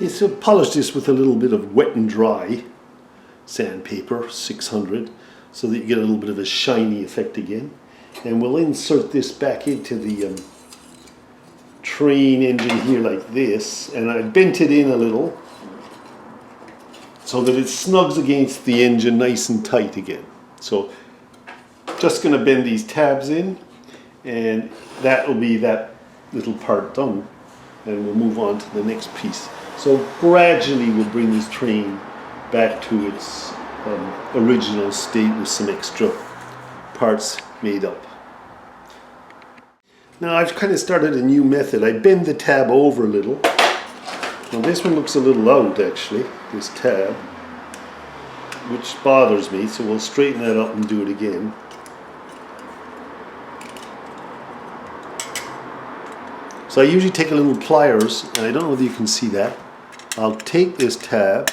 so polish this with a little bit of wet and dry sandpaper, 600, so that you get a little bit of a shiny effect again. And we'll insert this back into the train engine here like this, and I bent it in a little so that it snugs against the engine nice and tight again. So just going to bend these tabs in, and that will be that little part done, and we'll move on to the next piece. So gradually we'll bring this train back to its original state with some extra parts made up. Now I've kind of started a new method. I bend the tab over a little. Now this one looks a little out actually, this tab, which bothers me, so we'll straighten that up and do it again. So I usually take a little pliers, and I don't know whether you can see that. I'll take this tab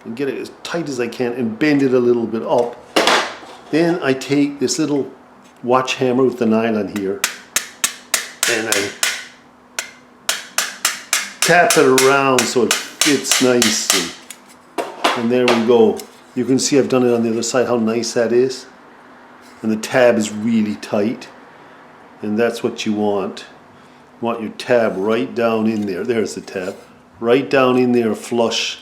and get it as tight as I can and bend it a little bit up. Then I take this little watch hammer with the nylon here and I tap it around so it fits nicely. And there we go. You can see I've done it on the other side, how nice that is. And the tab is really tight. And that's what you want. You want your tab right down in there. There's the tab. Right down in there, flush,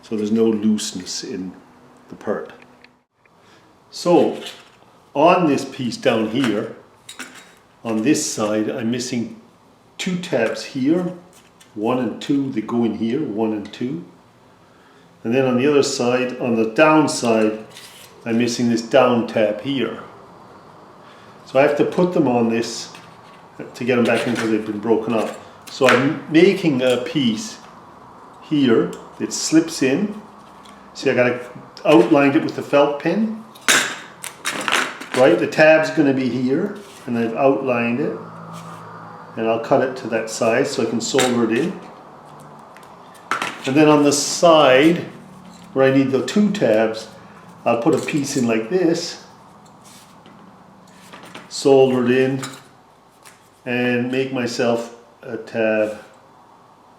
so there's no looseness in the part. So, on this piece down here, on this side, I'm missing 2 tabs here. 1 and 2, they go in here, 1 and 2. And then on the other side, on the down side, I'm missing this down tab here. So I have to put them on this to get them back in because they've been broken up. So I'm making a piece here that slips in. See, I got to outlined it with the felt pen. Right, the tab's going to be here, and I've outlined it. And I'll cut it to that size so I can solder it in. And then on the side, where I need the 2 tabs, I'll put a piece in like this, solder it in, and make myself a tab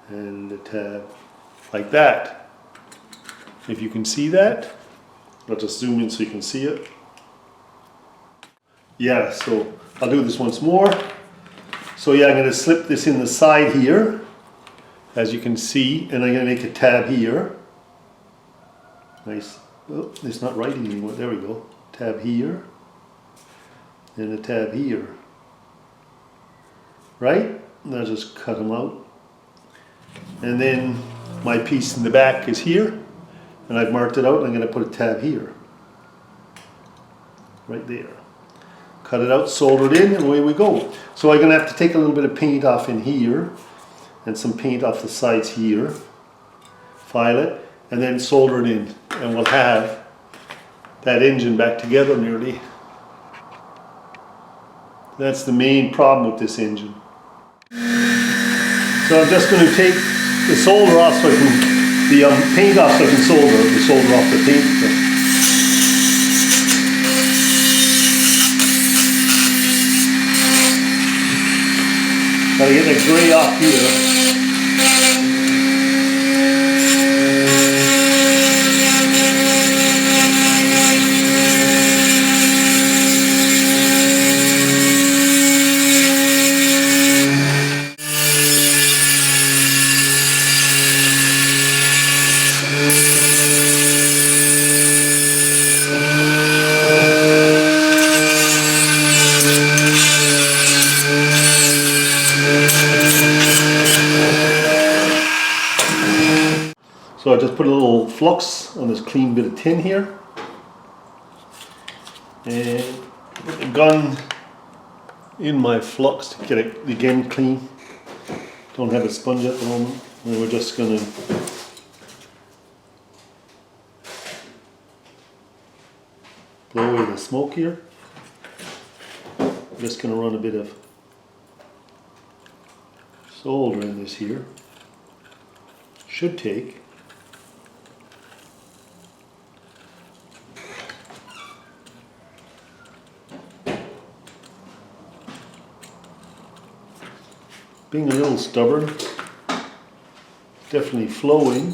and a tab like that. If you can see that, I'll just zoom in so you can see it. Yeah, so I'll do this once more. So yeah, I'm going to slip this in the side here, as you can see, and I'm going to make a tab here. Nice. Oh, it's not right anymore. There we go. Tab here, and a tab here. Right? And I'll just cut them out. And then my piece in the back is here, and I've marked it out, and I'm going to put a tab here. Right there. Cut it out, solder it in, and away we go. So I'm going to have to take a little bit of paint off in here, and some paint off the sides here. File it, and then solder it in. And we'll have that engine back together nearly. That's the main problem with this engine. So I'm just going to take the solder off so I can, the paint off so I can solder off the paint. Gotta get that grey off here. So I just put a little flux on this clean bit of tin here, and put the gun in my flux to get it again clean. Don't have a sponge at the moment, and we're just going to blow away the smoke here. I'm just going to run a bit of solder in this here. Should take. Being a little stubborn, definitely flowing.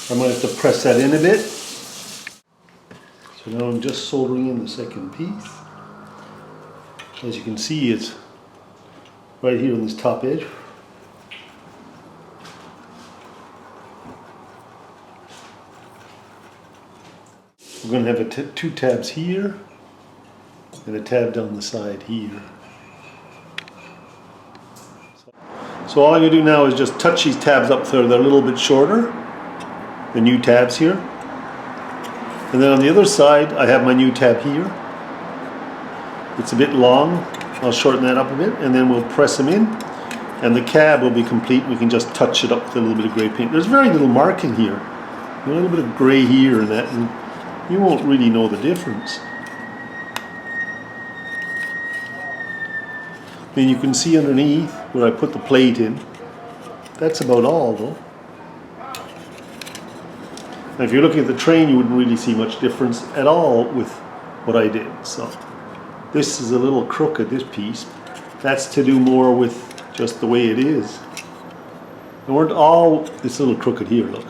I might have to press that in a bit. So now I'm just soldering in the second piece. As you can see, it's right here on this top edge. We're going to have two tabs here and a tab down the side here. So all I'm going to do now is just touch these tabs up so they're a little bit shorter, the new tabs here. And then on the other side I have my new tab here. It's a bit long. I'll shorten that up a bit and then we'll press them in and the cab will be complete. We can just touch it up with a little bit of grey paint. There's very little marking here. A little bit of grey here and that, and you won't really know the difference. And you can see underneath where I put the plate in. That's about all though. Now if you're looking at the train you wouldn't really see much difference at all with what I did. So this is a little crooked, this piece. That's to do more with just the way it is. They weren't all, it's a little crooked here, look.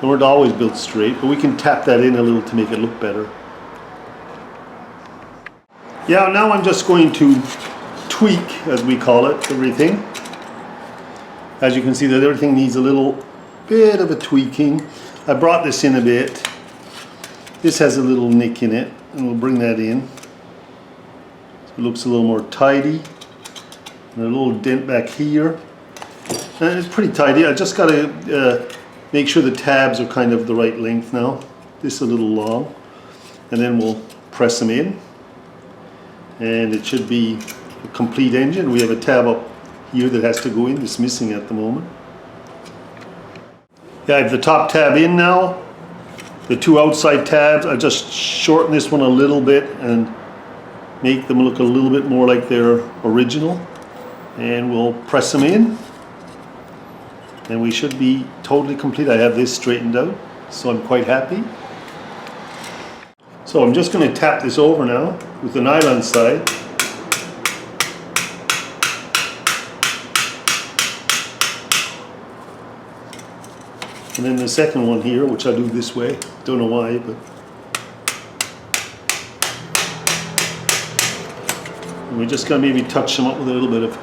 They weren't always built straight, but we can tap that in a little to make it look better. Yeah, now I'm just going to tweak, as we call it, everything. As you can see that everything needs a little bit of a tweaking. I brought this in a bit. This has a little nick in it, and we'll bring that in. It looks a little more tidy, and a little dent back here, and it's pretty tidy. I just got to make sure the tabs are kind of the right length now. This is a little long, and then we'll press them in, and it should be a complete engine. We have a tab up here that has to go in. It's missing at the moment. Yeah, I have the top tab in now. The two outside tabs, I just shorten this one a little bit and make them look a little bit more like their original, and we'll press them in and we should be totally complete. I have this straightened out, so I'm quite happy. So I'm just going to tap this over now with the nylon side. And then the second one here, which I do this way, don't know why, but and we're just going to maybe touch them up with a little bit of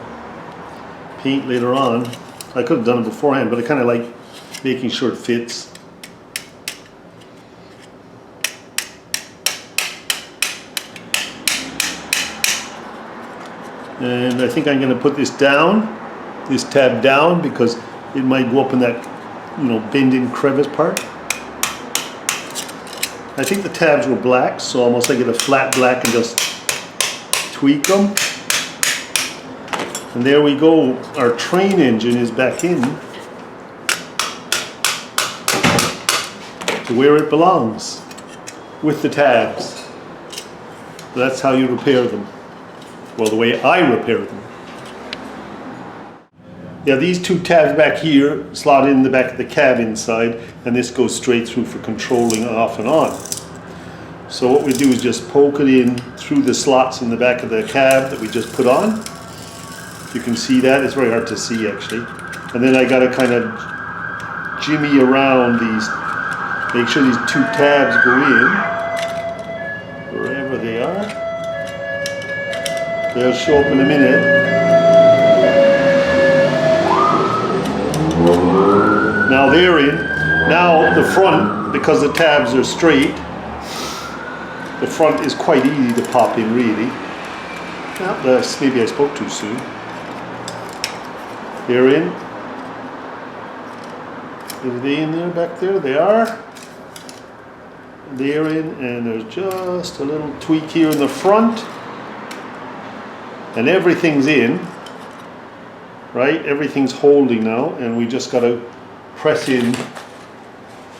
paint later on. I could have done it beforehand, but I kind of like making sure it fits. And I think I'm going to put this down, this tab down, because it might go up in that, you know, bend-in crevice part. I think the tabs were black, so almost I get a flat black and just tweak them. And there we go, our train engine is back in to where it belongs, with the tabs. That's how you repair them. Well, the way I repair them. Yeah, these two tabs back here slot in the back of the cab inside, and this goes straight through for controlling off and on. So what we do is just poke it in through the slots in the back of the cab that we just put on. You can see that, it's very hard to see actually. And then I gotta kind of jimmy around these, make sure these two tabs go in, wherever they are. They'll show up in a minute. Now they're in. Now the front, because the tabs are straight, the front is quite easy to pop in really. Maybe I spoke too soon. They're in. Are they in there back there? They are. They're in, and there's just a little tweak here in the front. And everything's in. Right? Everything's holding now, and we just got to press in.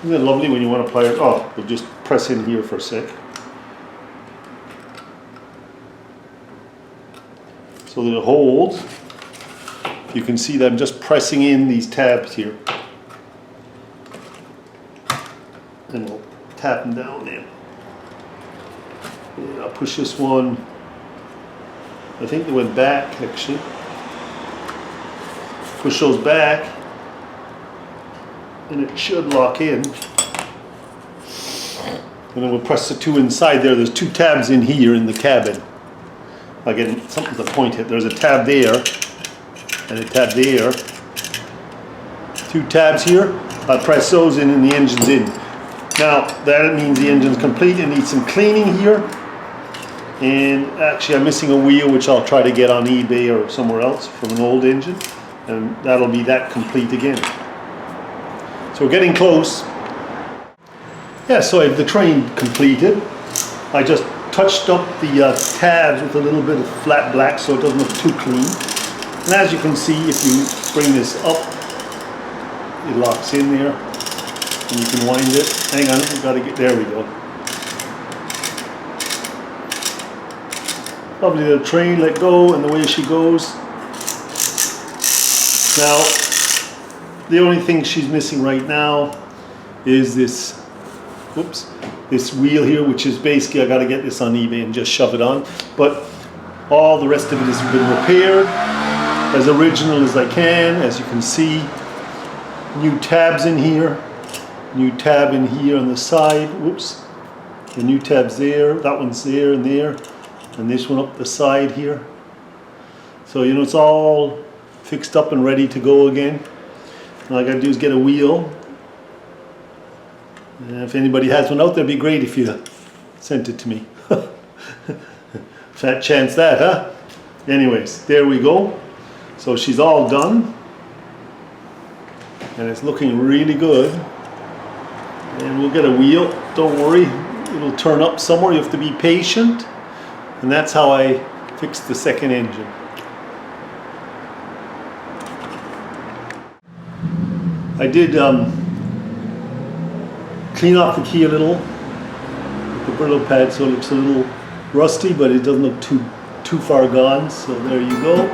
Isn't it lovely when you want to apply it? Oh, we'll just press in here for a sec. So that it holds. You can see that I'm just pressing in these tabs here. And we'll tap them down there. I'll push this one. I think they went back actually. Push those back and it should lock in. And then we'll press the two inside there. There's two tabs in here in the cabin. I'll get something to point at. There's a tab there and a tab there. Two tabs here. I'll press those in and the engine's in. Now that means the engine's complete. It needs some cleaning here. And actually I'm missing a wheel which I'll try to get on eBay or somewhere else from an old engine. And that'll be that complete again. So we're getting close. Yeah, so I have the train completed. I just touched up the tabs with a little bit of flat black so it doesn't look too clean. And as you can see, if you bring this up, it locks in there. And you can wind it. Hang on, we've got to get, there we go. Lovely little train, let go, and the way she goes. Now, the only thing she's missing right now is this, whoops, this wheel here, which is basically, I got to get this on eBay and just shove it on. But all the rest of it has been repaired as original as I can. As you can see, new tabs in here, new tab in here on the side, whoops, the new tabs there, that one's there and there, and this one up the side here. So, you know, it's all fixed up and ready to go again. All I gotta do is get a wheel. And if anybody has one out there, it'd be great if you sent it to me. Fat chance that, huh? Anyways, there we go. So she's all done. And it's looking really good. And we'll get a wheel, don't worry. It'll turn up somewhere, you have to be patient. And that's how I fixed the second engine. I did clean off the key a little with the Brillo pad so it looks a little rusty, but it doesn't look too far gone. So there you go.